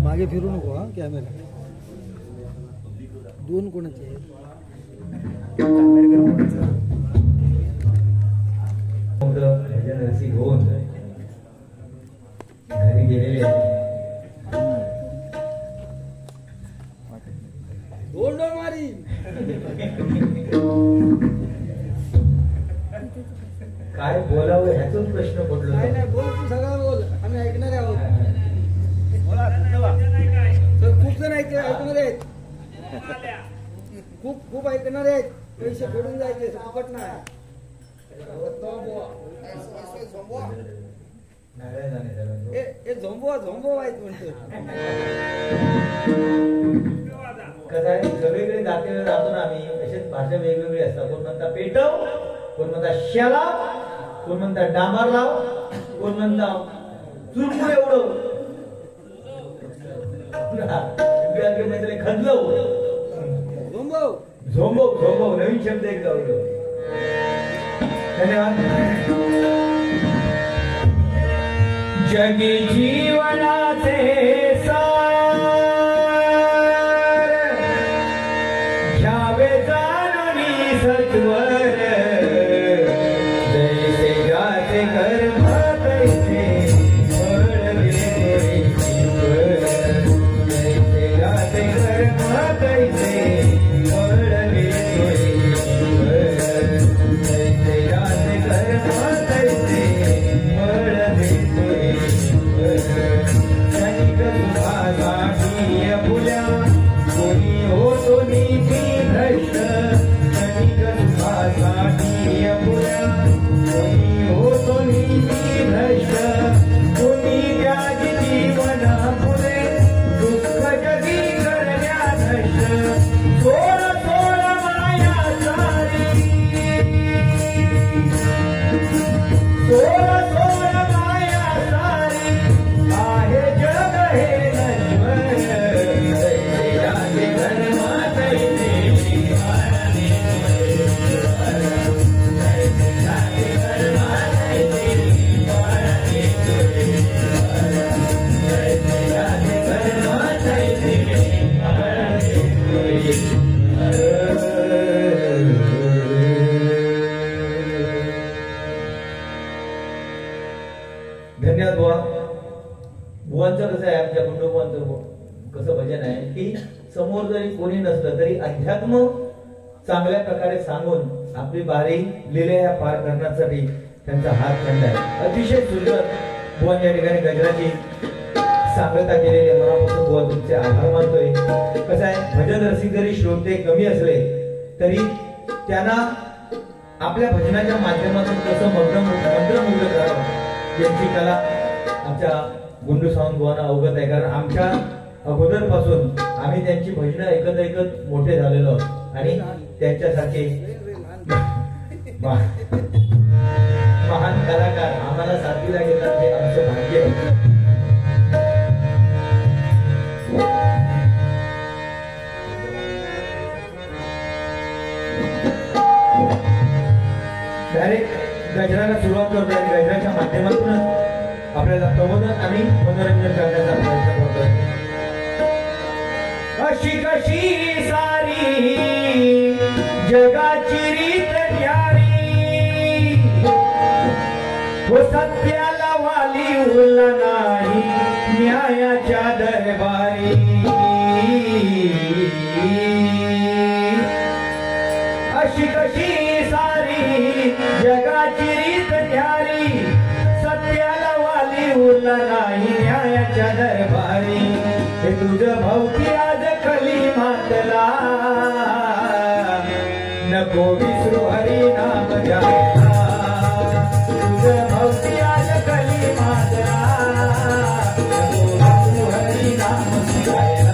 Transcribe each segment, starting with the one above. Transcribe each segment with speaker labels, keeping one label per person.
Speaker 1: मागे फिरू नको हा कॅमेरा. दोन कोणाचे
Speaker 2: घेऊन घरी गेलेले
Speaker 1: मारी
Speaker 2: काय बोलावं ह्यातून प्रश्न पडलो.
Speaker 1: काय नाही बोल, तू सगळं बोल, आम्ही ऐकणार आहोत. खूप जण ऐकणार आहेत, खूप ऐकणार आहेत. पैसे फेडून जायचे, फुकट नाही. झोंबो आहेत म्हणतो.
Speaker 2: कसं आहे, सगळीकडे जातीला जातो ना आम्ही, अशीच भाषा वेगवेगळी असतात. कोण म्हणता पेटव, कोण म्हणता शेला, कोण म्हणता डांबार लाव, कोण म्हणता चुरमुळ एवढं खदलव. झोंबो झोंबो नवीन शब्द एक गावलो. धन्यवाद. जगी जीवनाचे घ्यावे जाणून सत्वर, जैसे गाते कर्म तैसे वळवे जीवन, जैसे गाते कर्म तैसे वळवे जीवन, जैसे गाते कर्म तैसे वळवे जीवन. क्षणिक सुखासाठी फुल्या कोणी होतो नीती भ्रष्ट, क्षणिक सुखासाठी फुल्या कोणी होतो नीती भ्रष्ट, कोणी त्याग जीवन पुरे दुःख जगी करण्या नष्ट. सोड सोड माया सारी, सोड सोड माया सारी, आहे जग हे नश्वर, जैसे जाते कर्म तैसे वळवे जीवन, जैसे जाते कर्म तैसे वळवे जीवन, जैसे जाते कर्म तैसे वळवे जीवन. धन्यवाद बुवा. बुवांचं कसं आहे, आमच्या कुटुंबांचं कसं भजन आहे की समोर जरी कोणी नसलं तरी अध्यात्म चांगल्या प्रकारे सांगून आपली बारी लिहिल्या पार करण्यासाठी त्यांचा हात खंड आहे. अतिशय सुंदर बुवांच्या ठिकाणी गजराची सांगता केलेली आहे. मनापासून बुवा तुमचे आभार मानतोय. कसं आहे, भजन रसिक जरी श्रोते कमी असले तरी त्यांना आपल्या भजनाच्या माध्यमातून कसं मंत्रमुग्ध करावं यांची कला आमच्या गुंडू सावंत बुवांना अवगत आहे. कारण आमच्या अगोदरपासून आम्ही त्यांची भजनं ऐकत ऐकत मोठे झालेलो आहोत आणि त्यांच्यासारखे महान कलाकार आम्हाला साथीला घेतात हे आमचं भाग्य आहे. डायरेक्ट गजराला सुरुवात करतो आणि गजराच्या माध्यमातूनच आपल्याला प्रबोधन आणि मनोरंजन करण्याचा प्रयत्न करतोय. अशी कशी सारी जगाची रीत न्यारी, हो सत्याला वाली उरला नाही न्यायाच्या दरबारी. अशी कशी सारी जगाची रीत न्यारी, सत्याला वाली उरला नाही न्यायाच्या दरबारी. हे तुझं भोवती आज कली मातला, नको विसरू हरी नाम घ्यायला. तुझं भोवती आज कली मातला, नको विसरू हरी नाम घ्यायला.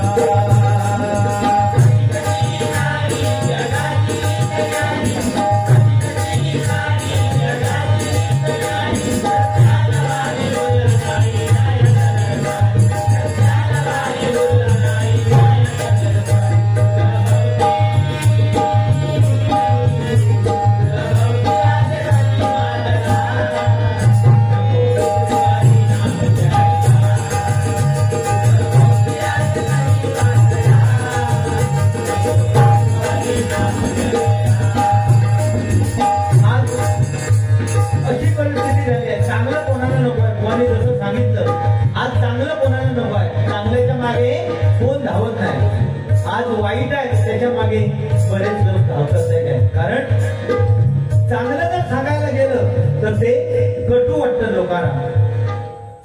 Speaker 2: आज वाईट आहे त्याच्या मागे बरेच लोक धावतात नाही काय, कारण चांगलं जर सांगायला गेलं तर ते कटू वाटतं लोकांना,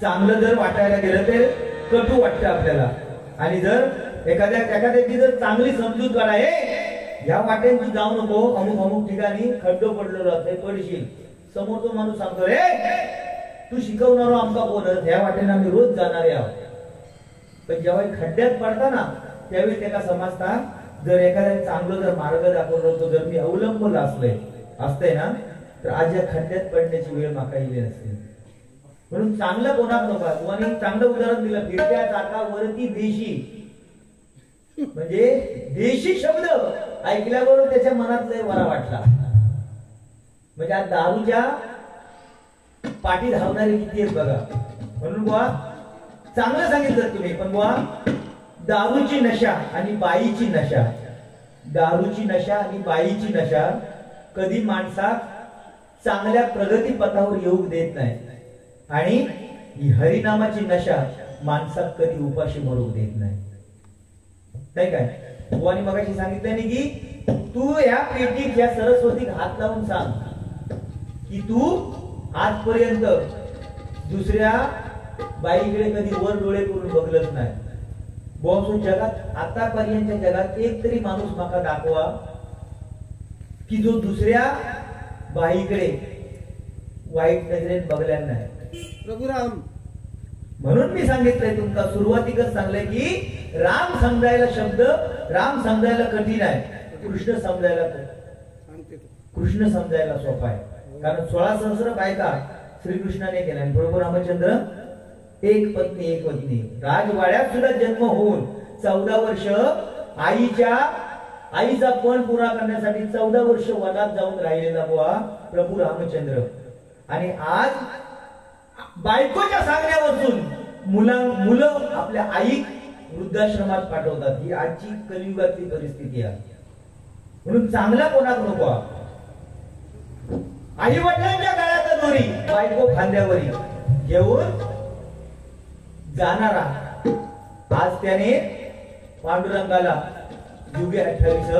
Speaker 2: चांगलं जर वाटायला गेलं ते कटू वाटतं आपल्याला. आणि जर एखाद्याची जर चांगली समजूत काढा, हे या वाटेन तू जाऊ नको, अमुक अमुक ठिकाणी खड्डो पडलेलो असते, पडशील. समोरचा माणूस सांगतो रे तू शिकवणारो आमचा कोणच, ह्या वाटेने आम्ही रोज जाणारे आहोत. पण जेव्हा खड्ड्यात पडता ना त्यावेळी त्याला समजता, जर एखाद्या चांगलं जर मार्ग दाखवलं होतो, जर मी अवलंबून असते ना तर आज या खड्ड्यात पडण्याची वेळ माका येईल नसते. म्हणून चांगलं कोणाक नका. तुम्हाला चांगलं उदाहरण दिलं, फिरत्या चाकावरती देशी, म्हणजे देशी शब्द ऐकल्याबरोबर त्याच्या मनात लय बरा वाटला. म्हणजे आज दारूच्या पाठी धावणारे किती आहेत बघा. म्हणून बुवा चांगलं सांगितलं तुम्ही, पण बुवा दारूची नशा आणि बाईची नशा, दारूची नशा आणि बाईची नशा कधी माणसात चांगल्या प्रगती पथावर येऊ देत नाही. आणि ही हरिनामाची नशा माणसात कधी उपाशी मरू देत नाही. नाही काय बुवानी मगाशी सांगितलं नाही की तू या पेटीत या सरस्वतीत हात लावून सांग की तू आजपर्यंत दुसऱ्या बाईकडे कधी वर डोळे करून बघलच नाही. बुवा जगात आतापर्यंतच्या जगात एक तरी माणूस माका दाखवा की जो दुसऱ्या बाईकडे वाईट नजरेत बघल्या नाही.
Speaker 1: प्रभुराम
Speaker 2: म्हणून मी सांगितलंय तुमका सुरुवातीकच सांगलंय की राम समजायला शब्द, राम समजायला कठीण आहे, कृष्ण समजायला सोपा आहे. कारण 16 सहस्र बायका श्रीकृष्णाने केल्या. प्रभू रामचंद्र एक पत्नी राजवाड्यात सुद्धा जन्म होऊन 14 वर्ष आईचा पण पुरा करण्यासाठी 14 वर्ष वनात जाऊन राहिलेला बुवा प्रभू रामचंद्र. आणि आज बायकोच्या सांगण्यावरून मुलं आपल्या आई वृद्धाश्रमात पाठवतात. ही आजची कलियुगातली परिस्थिती आहे. म्हणून चांगला कोणाक नको. आई वडिलांच्या गळ्यात दोरी, बायको खांद्यावरी घेऊन जाणारा. आज त्याने पांडुरंगाला युगे 28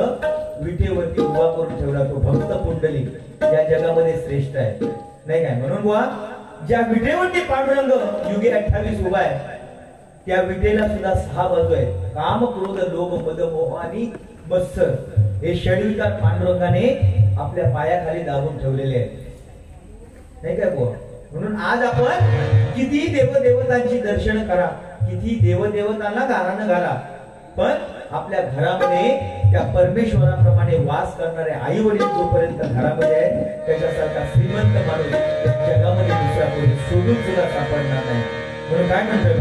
Speaker 2: विटेवरती उभा करून ठेवला. तो भक्त पुंडली या जगामध्ये श्रेष्ठ आहे. नाही काय. म्हणून बुवा ज्या विटेवरती पांडुरंग युगे 28 उभा आहे त्या विटेला सुद्धा 6 बाजू आहे. काम, क्रोध, लोभ, मद, मोह आणि मत्सर हे षड्विकार पांडुरंगाने आपल्या पायाखाली दाबून ठेवलेले आहेत. नाही काय बुवा. म्हणून आज आपण किती देवदेवतांची दर्शन करा, किती देवदेवतांना गारानं घाला, पण आपल्या घरामध्ये त्या परमेश्वराप्रमाणे वास करणारे आई वडील जोपर्यंत घरामध्ये आहे त्याच्यासारखा श्रीमंत माणूस जगामध्ये दुसरा कोणी शोधून सुद्धा सापडणार नाही. म्हणून काय म्हणतोय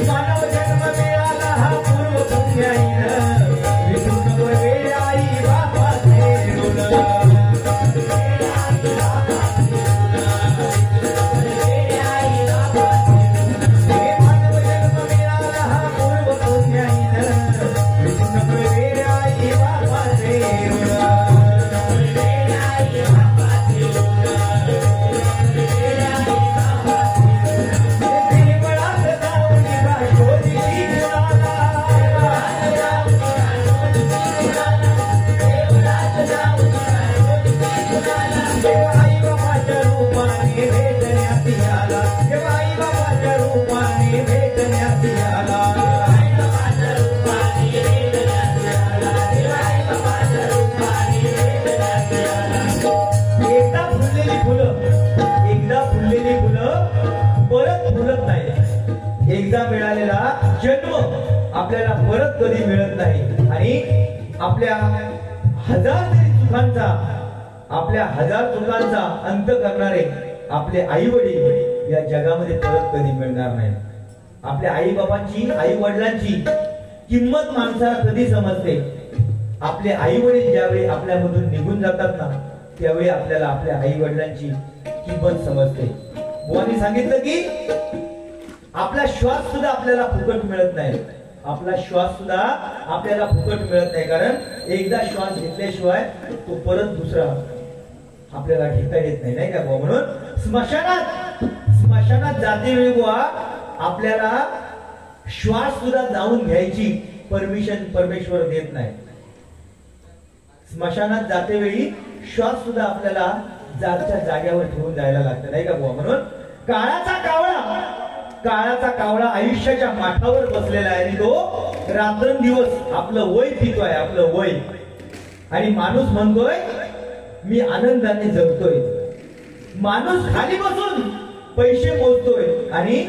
Speaker 2: मानव जन्म मिळाला हा पूर्व पुण्याईनं, विष्णू वेळ आई बापाचे ऋण. एकदा मिळालेला जन्म आपल्याला परत कधी मिळत नाही. आणि आपल्या हजार चुकांचा अंत करणारे आपले आई वडील या जगामध्ये परत कधी मिळणार नाही. आपल्या आई बाबांची, आई वडिलांची किंमत माणसाला कधी समजते? आपले आई वडील ज्यावेळी आपल्यामधून निघून जातात ना त्यावेळी आपल्याला आपल्या आई वडिलांची किंमत समजते. बुवांनी सांगितलं की आपला श्वास सुद्धा आपल्याला फुकट मिळत नाही. आपला श्वास सुद्धा आपल्याला फुकट मिळत नाही. कारण एकदा श्वास घेतल्याशिवाय तो परत दुसरा आपल्याला घेता येत नाही. नाही का बुवा. म्हणून स्मशानात जाते वेळी बुवा आपल्याला श्वास सुद्धा जाऊन घ्यायची परमिशन परमेश्वर देत नाही. स्मशानात जाते वेळी श्वास सुद्धा आपल्याला जागच्या जाग्यावर ठेवून जायला लागतं, नाही का बुवा? म्हणून काळाचा कावळा आयुष्याच्या माठावर बसलेला आहे आणि तो रात्रंदिवस आपलं वय पितोय, आपलं वय. आणि माणूस म्हणतोय मी आनंदाने जगतोय. माणूस खाली बसून पैसे मोजतोय आणि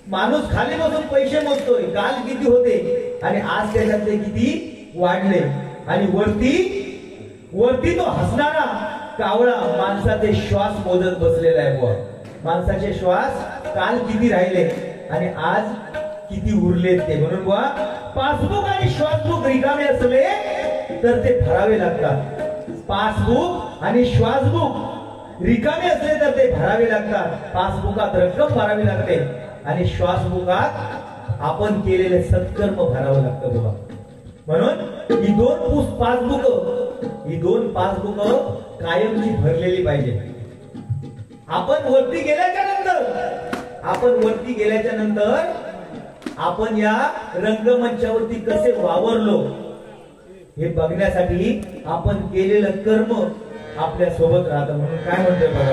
Speaker 2: माणूस खाली बसून पैसे मोजतोय. काल किती होते आणि आज त्याच्यातले किती वाढले. आणि वरती तो हसणारा कावळा माणसाचे श्वास मोजत बसलेला आहे बुवा. माणसाचे श्वास काल किती राहिले आणि आज किती उरलेत ते. म्हणून बुवा पासबुक आणि श्वासबुक रिकामे असले तर ते भरावे लागतात. पासबुक आणि श्वासबुक रिकामे असले तर ते भरावे लागतात. पासबुकात रक्कम भरावी लागते आणि श्वासबुकात आपण केलेले सत्कर्म भरावं लागतं बाबा. म्हणून ही दोन पासबुक कायमची भरलेली पाहिजे. आपण वरती गेल्याच्या नंतर आपण या रंगमंचावरती कसे वावरलो हे बघण्यासाठी आपण केलेलं कर्म आपल्या सोबत राहतं. म्हणून काय म्हणतोय बघा,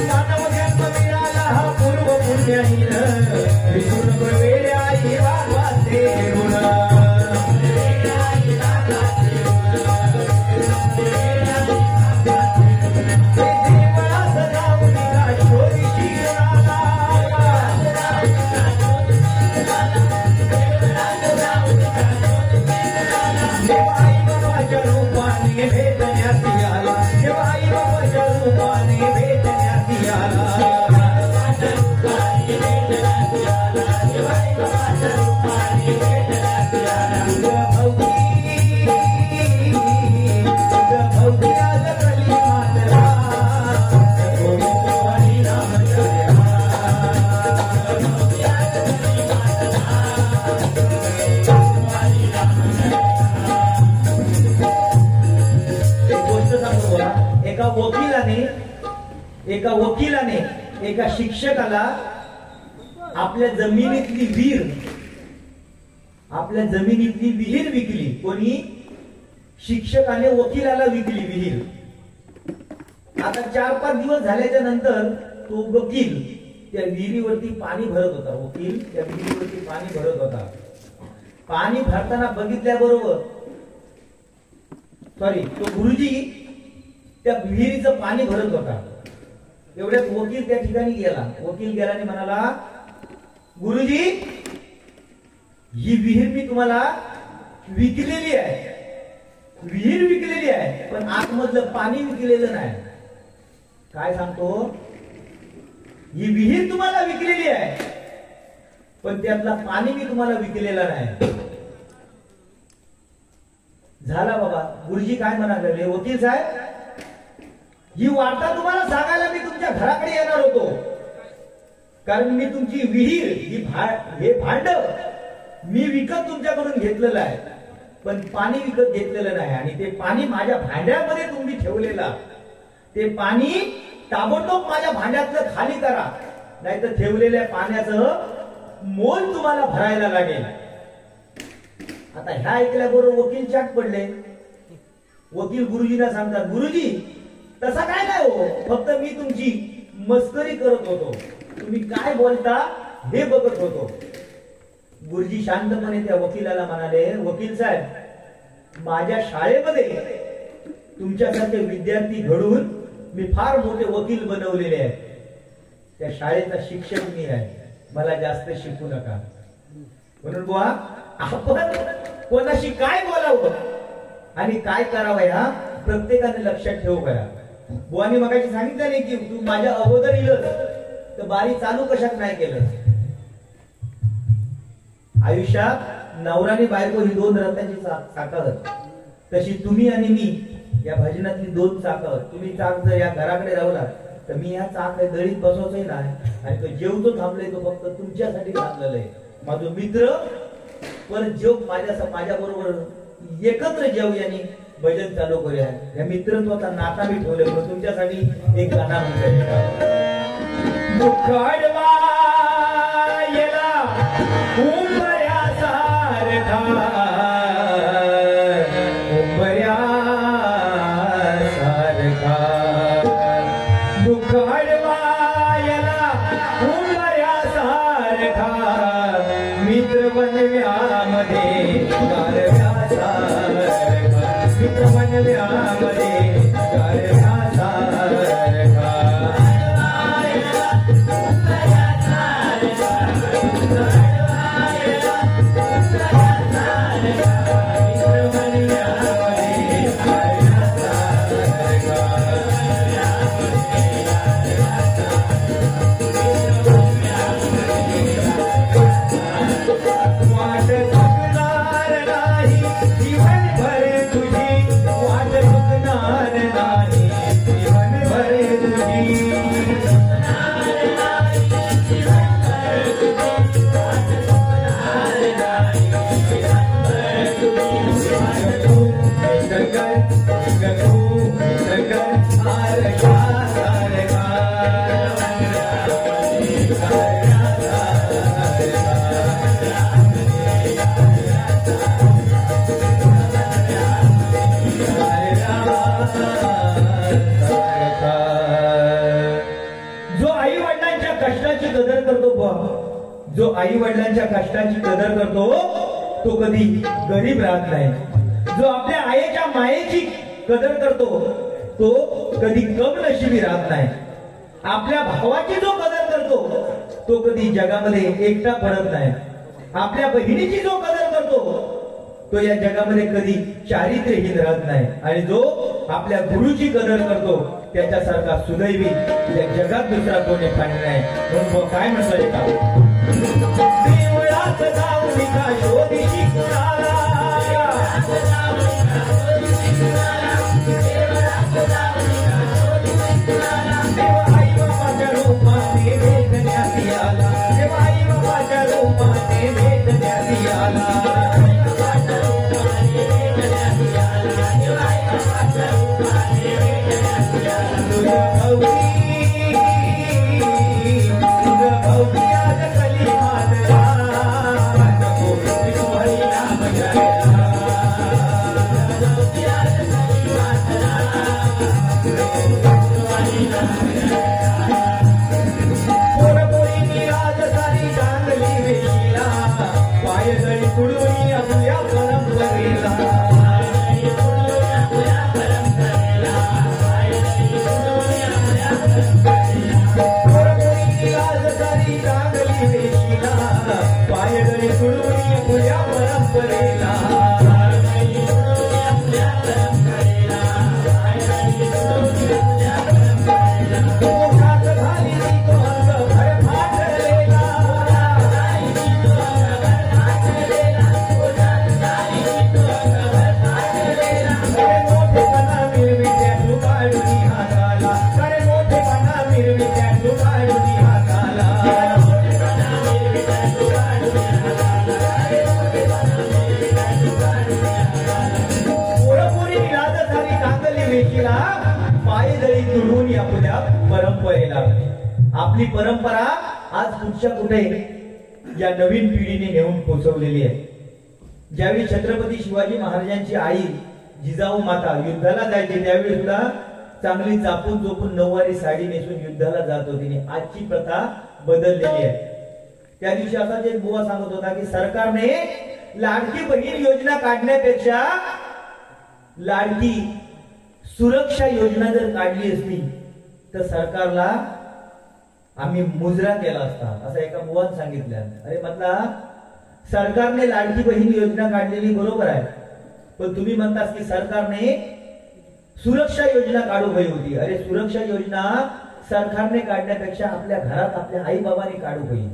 Speaker 2: मानव जन्म मिळाला हा पूर्व पुण्यहीन, विसरून प्रवेश आई वागवाचे ऋण. एका वकिलाने एका शिक्षकाला आपल्या जमिनीतली विहीर विकली. कोणी? शिक्षकाने वकिलाला विकली विहीर. आता 4-5 दिवस झाल्याच्या नंतर तो वकील त्या विहिरीवरती पाणी भरत होता. पाणी भरताना बघितल्याबरोबर तो गुरुजी त्या विहिरीचं पाणी भरत होता. एवढ्यात वकील त्या ठिकाणी गेला. वकील गेला आणि म्हणाला, गुरुजी ही विहीर मी तुम्हाला विकलेली आहे. विहीर विकलेली आहे पण आतमधलं पाणी विकलेलं नाही. काय सांगतो? ही विहीर तुम्हाला विकलेली आहे पण त्यातला पाणी मी तुम्हाला विकलेला नाही. झाला बाबा. गुरुजी काय म्हणाले, वकील साहेब ही वार्ता तुम्हाला सांगायला मी तुमच्या घराकडे येणार होतो, कारण मी तुमची विहीर हे भांड मी विकत तुमच्याकडून घेतलेलं आहे पण पाणी विकत घेतलेलं नाही. आणि ते पाणी माझ्या भांड्यामध्ये तुम्ही ठेवलेला, ते पाणी ताबडतोब माझ्या भांड्यातलं खाली करा, नाहीतर ठेवलेल्या पाण्याचं मोल तुम्हाला भरायला लागेल. आता ह्या ऐकल्याबरोबर वकील चाट पडले. वकील गुरुजींना सांगतात, गुरुजी तसा काय नाही हो, फक्त मी तुमची मस्करी करत होतो, तुम्ही काय बोलता हे बघत होतो. गुरुजी शांतपणे त्या वकिलाला म्हणाले, वकील साहेब माझ्या शाळेमध्ये तुमच्यासारखे विद्यार्थी घडवून मी फार मोठे वकील बनवलेले आहेत. त्या शाळेचा शिक्षक मी आहे, मला जास्त शिकू नका. म्हणून बुवा आपण कोणाशी काय बोलावं आणि काय करावं ह्या प्रत्येकाने लक्षात ठेवू करा. बुवानी मगाशी सांगितलं नाही की तू माझ्या अगोदर इलस तर बारी चालू कशात नाही केलं. आयुष्यात नवराने बायको ही 2 रथांची चाकं, तशी तुम्ही आणि मी या भजनातली 2 चाकं. तुम्ही चाक जर या घराकडे लावला तर मी या चाक दळीत बसवतोय ना, आणि तो जेवतो थांबलोय तो फक्त तुमच्यासाठी थांबलेला आहे. माझा मित्र परत जेव माझ्या बरोबर एकत्र जेव यांनी भजन चालू करूया. या मित्रत्वाचा नाता मी ठेवले तुमच्यासाठी एक गाणं म्हणतोय. दुःख अडवायला उंबऱ्यासारखा उंबऱ्यासारखा दुःख अडवायला उंबऱ्यासारखा मित्र बनव्यामध्ये गारव्यासारखा मित्र बनव्यामध्ये गारव्यासारखा जो आई वडिलांच्या कष्टाची कदर करतो तो कधी गरीब राहत नाही. जो आपल्या आईच्या मायेची कदर करतो तो कधी कम नशिबी राहत नाही. आपल्या भावाची जो कदर करतो तो कधी जगामध्ये एकटा पडत नाही. आपल्या बहिणीची जो कदर करतो तो या जगामध्ये कधी चारित्र्यहीन राहत नाही. आणि जो आपल्या गुरुची कदर करतो त्याच्यासारखा सुदैवी या जगात दुसरा कोणी पाणी नाही. म्हणून काय म्हणतोय का देवळात जाऊन का शोधीशी कुणाला देवा आई बाबाच्या रूपाने भेटण्यात आला. देवा आई बाबाच्या रूपाने भेटण्यात आला. आपली परंपरा आज कुठच्या कुठे या नवीन पिढीने नेऊन पोहोचवलेली आहे. ज्यावेळी छत्रपती शिवाजी महाराजांची आई जिजाऊ माता युद्धाला जायची त्यावेळी सुद्धा चांगली चापून चोपून नऊवारी साडी नेसून युद्धाला जात होती. आजची प्रथा बदललेली आहे. त्या दिवशी असाच एक बुवा सांगत होता की सरकारने लाडकी बहीण योजना काढण्यापेक्षा लाडकी सुरक्षा योजना जर काढली असती तर सरकारला आम्ही मुजरा केला असता असं एका बुवाने सांगितलं. अरे म्हटला सरकारने लाडकी बहीण योजना काढलेली बरोबर आहे पण तुम्ही म्हणतास की सरकारने सुरक्षा योजना काढू हवी होती. अरे सुरक्षा योजना सरकारने काढण्यापेक्षा आपल्या घरात आपल्या आई बाबांनी काढू हवी.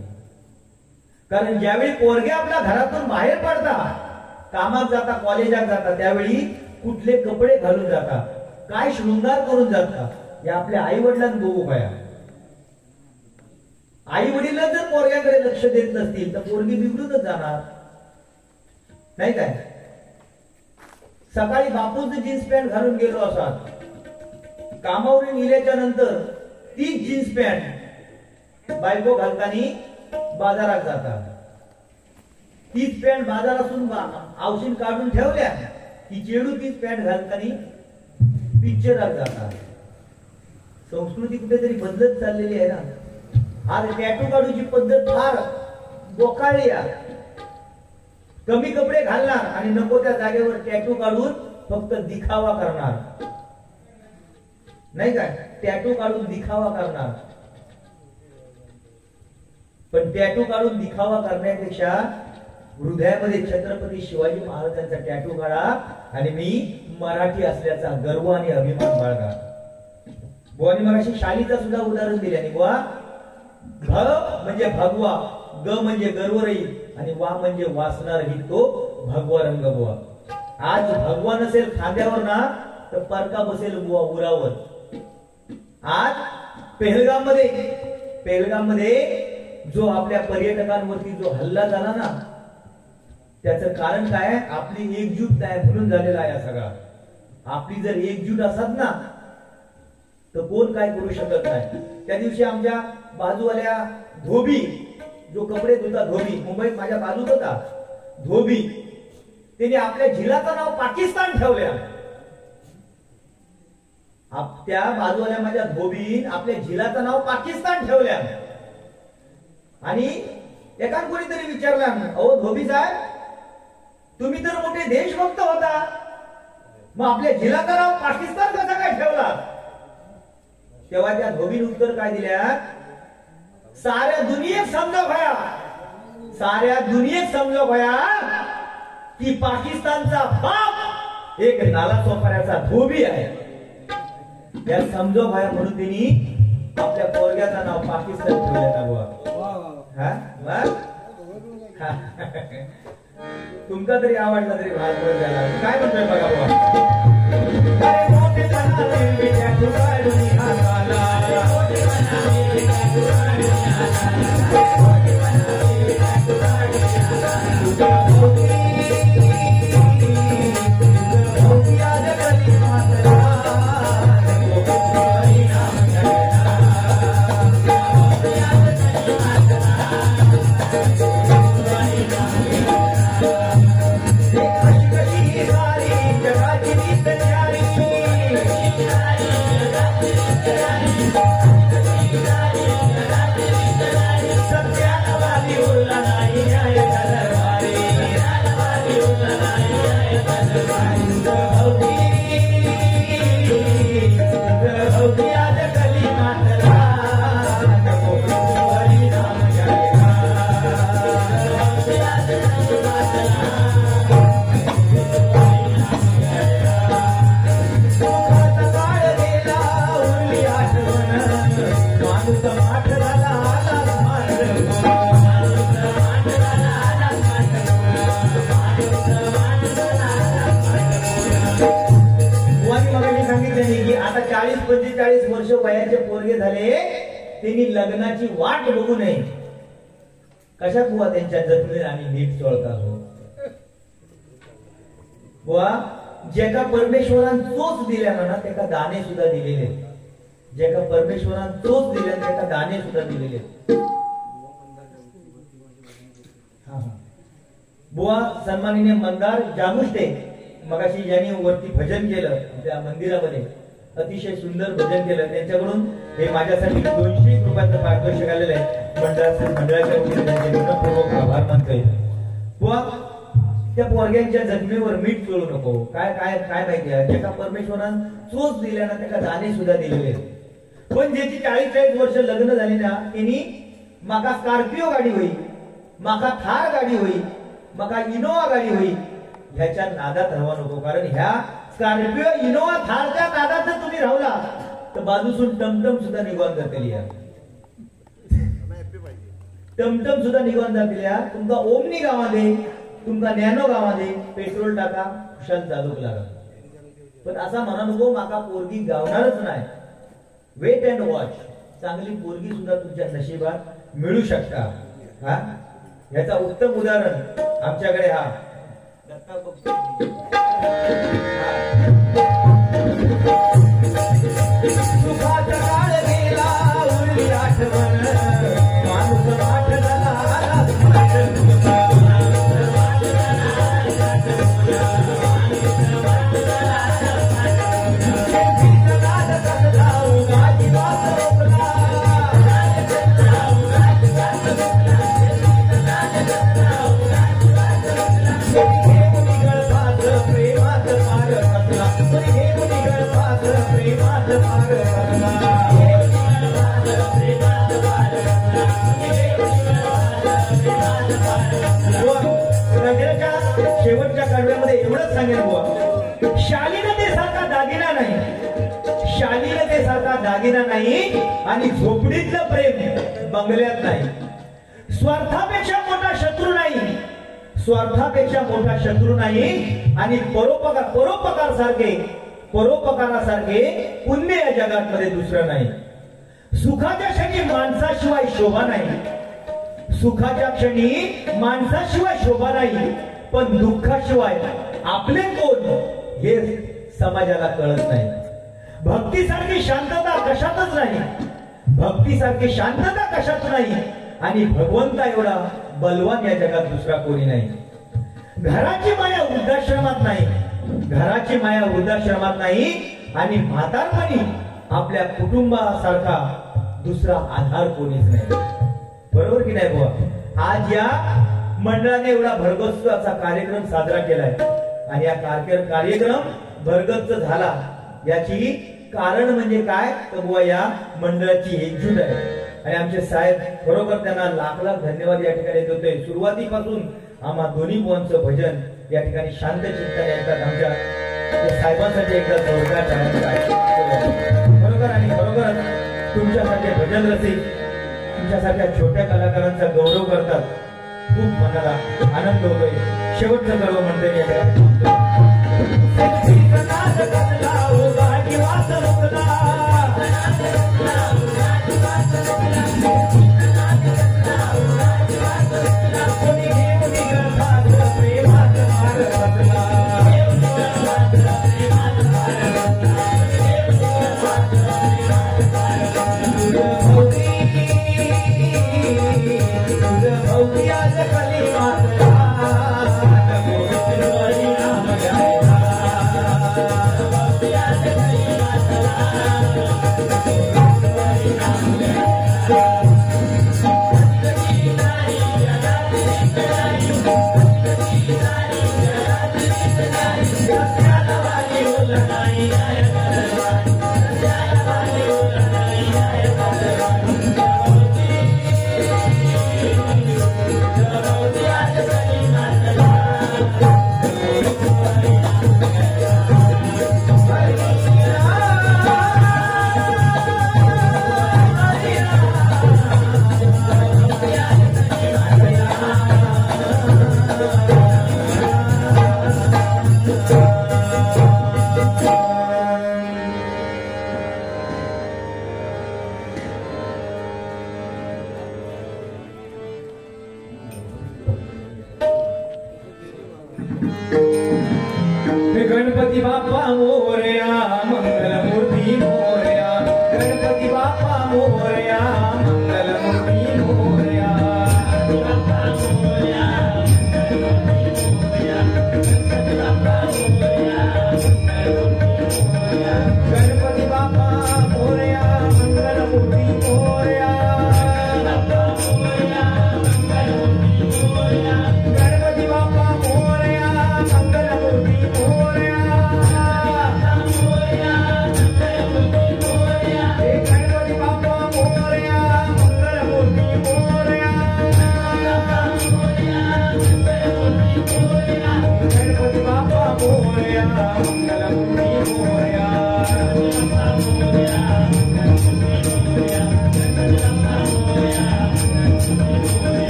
Speaker 2: कारण ज्यावेळी पोरगे आपल्या घरातून बाहेर पडतात कामात जाता कॉलेजात जातात त्यावेळी कुठले कपडे घालून जातात काय शृंगार करून जातात या आपल्या आई वडिलांना बघू पाया. आई वडील जर पोरग्याकडे लक्ष देत नसतील तर पोरगी बिघडूनच जाणार नाही काय. सकाळी बापूच जीन्स पॅन्ट घालून गेलो असा कामावरून गेल्याच्या नंतर तीच जीन्स पॅन्ट बायको घालताना बाजारात जातात, तीच पॅन्ट बाजारातून औषध काढून ठेवल्या की चेडू तीच पॅन्ट घालताना पिक्चरात जातात. संस्कृती कुठेतरी बदलत चाललेली आहे ना. आज टॅटू काढूची पद्धत फार बोकाळली आहे. कमी कपडे घालणार आणि नको त्या जागेवर टॅटू काढून फक्त दिखावा करणार, नाही काय? टॅटू काढून दिखावा करणार. पण टॅटू काढून दिखावा करण्यापेक्षा हृदयामध्ये छत्रपती शिवाजी महाराजांचा टॅटू काढा आणि मी मराठी असल्याचा गर्व आणि अभिमान बाळगा. बुवानी मगाशी शालीचा सुद्धा उदाहरण दिल्याने बुवा, भ म्हणजे भगवा, ग म्हणजे गर्वरही आणि वा म्हणजे वासणारही तो भगवा रंग बुवा. आज भगवा नसेल खांद्यावर ना तर परका बसेल बुवा उरावर. आज पेहलगाम मध्ये जो आपल्या पर्यटकांवरती जो हल्ला झाला ना, त्याचं कारण काय? आपली एकजूट नाही म्हणून झालेला आहे सगळा. आपली जर एकजूट असत ना तर कोण काय करू शकत नाही. त्या दिवशी आमच्या बाजूवाल्या धोबी, जो कपडे धुता धोबी, मुंबईत माझ्या बाजूत होता धोबी, त्याने आपल्या झिलाचं नाव पाकिस्तान ठेवल्या. त्या बाजूवाल्या माझ्या धोबी आपल्या झिलाचं नाव पाकिस्तान ठेवल्या. आणि एका कोणीतरी विचारलं, अहो धोबी साहेब, तुम्ही तर मोठे देशभक्त होता, मग आपल्या झिलाचं नाव पाकिस्तान कसा काय ठेवला? तेव्हा त्या धोबीने उत्तर काय दिल्या? साऱ्या दुनियेत समजो भया की पाकिस्तानचा बाप एक नाला चोपाऱ्याचा धोबी आहे. या समजो भया म्हणून त्यांनी आपल्या पोरग्याचं नाव पाकिस्तान ठेवलं. तुमचा तरी आवडला तरी भाग झाला. काय म्हणतोय बघा बुवा. आता 40-45 वर्ष वयाचे पोरगे झाले, त्यांनी लग्नाची वाट बघू नये. कशा बुवा त्यांच्या जखमी आणि नीट चोळता हो बुवा. जेका परमेश्वरान चोच दिल्या ना त्याका दाणे सुद्धा दिलेले. जेका परमेश्वरान चोच दिल्या त्याका दाणे सुद्धा दिलेले. बुवा सन्माननीय मंदार जामुष्टे मगाशी ज्यांनी वरती भजन केलं त्या मंदिरामध्ये, अतिशय सुंदर भजन केलं, त्यांच्याकडून हे माझ्यासाठी 200 रुपयाचं पारितोषिक आलेलं आहे. मंडळाच्या वतीने त्यांचे मनपूर्वक आभार मानतोय. बुवा त्या पोरग्यांच्या जखमेवर मीठ चोळू नको. काय काय काय माहिती आहे, ज्याचा परमेश्वरान चोच दिल्या ना त्याला दाणे सुद्धा दिलेले. पण ज्याची 40-40 वर्ष लग्न झाली ना त्यांनी माका स्कॉर्पिओ गाडी होई, माका थार गाडी होई, माका इनोवा गाडी होई, ह्याच्या नादात राहू नको. कारण ह्या स्कॉर्पिओ इनोवा थारच्या नादात जर तुम्ही राहुला तर बाजूसून टमटम सुद्धा निघून जातील. टमटम सुद्धा निघून जातील. तुमका ओमनी गावामध्ये, तुमका नॅनो गावामध्ये पेट्रोल टाका, खुशाल चालूक लागा. पण असा म्हणा नको माका पोरगी गावणारच नाही. Wait and watch. चांगली पोरगी सुद्धा तुमच्या नशिबात मिळू शकता. हा याचा उत्तम उदाहरण आमच्याकडे हा सुखाचा काळ गेला उरली आठवण. शेवटच्या कडव्यामध्ये एवढंच सांगेल बुवा, शालीनतेसारखा दागिना नाही, शालीनतेसारखा दागिना नाही आणि झोपडीतलं प्रेम बंगल्यात नाही. स्वार्थापेक्षा मोठा शत्रू नाही, स्वार्थापेक्षा मोठा शत्रू नाही आणि परोपकारासारखे पुण्य या जगात दुसरं नाही. सुखाच्या क्षणी माणसाशिवाय शोभा नाही, सुखाच्या क्षणी माणसाशिवाय शोभा नाही, पण दुःखाशिवाय आपले कोण हे समाजाला कळत नाही. भक्तीसारखी शांतता कशातच नाही, भक्तीसारखी शांतता कशात नाही आणि भगवंता एवढा बलवान या जगात दुसरा कोणी नाही. घराची माया वृद्धाश्रमात नाही, घराची माया वृद्धाश्रमात नाही आणि म्हातारपणी आपल्या कुटुंबासारखा दुसरा आधार कोणीच नाही. बरोबर की नाही बुवा? आज या मंडळाने एवढा भरगच्च असा कार्यक्रम साजरा केलाय आणि या कार्यक्रम भरगच्च झाला याची कारण म्हणजे काय तर बुवा या मंडळाची एकजूट आहे. आणि आमचे साहेब खरोखर त्यांना लाख लाख धन्यवाद या ठिकाणी देतोय. सुरुवातीपासून आम्हा दोन्ही बुवांचं भजन या ठिकाणी शांत चिंतन ऐकतात. आमच्या साहेबांसाठी एकदा जोरदार खरोखर आणि खरोखरच तुमच्यासारखे भजन रसिक तुमच्यासारख्या छोट्या कलाकारांचा गौरव करतात. खूप मनाला आनंद होतोय. शेवटचं गर्व म्हणते Oh,